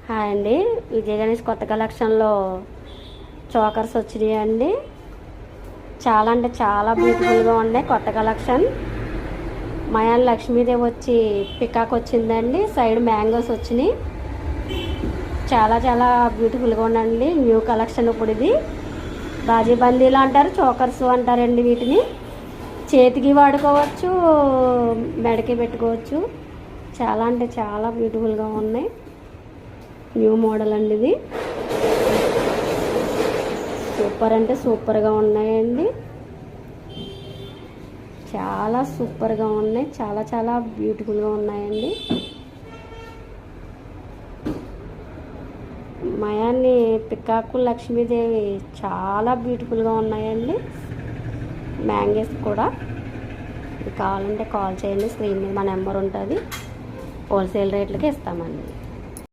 Hi అండి, విజయ గణేష్ కొత్త కలెక్షన్లో చోకర్స్ వచ్చినాయి అండి. చాలా అంటే చాలా బ్యూటిఫుల్గా ఉన్నాయి. కొత్త కలెక్షన్. మయాన్ లక్ష్మీదేవి వచ్చి పికాక్ వచ్చిందండి. సైడ్ మ్యాంగోస్ వచ్చినాయి. చాలా చాలా బ్యూటిఫుల్గా ఉందండి. న్యూ కలెక్షన్ ఇప్పుడు ఇది. బాజీ బందీలు అంటారు, చోకర్స్ అంటారండి. వీటిని చేతికి వాడుకోవచ్చు, మెడకి పెట్టుకోవచ్చు. చాలా అంటే చాలా బ్యూటిఫుల్గా ఉన్నాయి. న్యూ మోడల్ అండి ఇది. సూపర్ అంటే సూపర్గా ఉన్నాయండి. చాలా సూపర్గా ఉన్నాయి. చాలా చాలా బ్యూటిఫుల్గా ఉన్నాయండి. మయాన్ని పికాకు లక్ష్మీదేవి చాలా బ్యూటిఫుల్గా ఉన్నాయండి. మ్యాంగోస్ కూడా. కావాలంటే కాల్ చేయండి. స్క్రీన్ మీద మా నెంబర్ ఉంటుంది. హోల్సేల్ రేట్లకి ఇస్తామండి.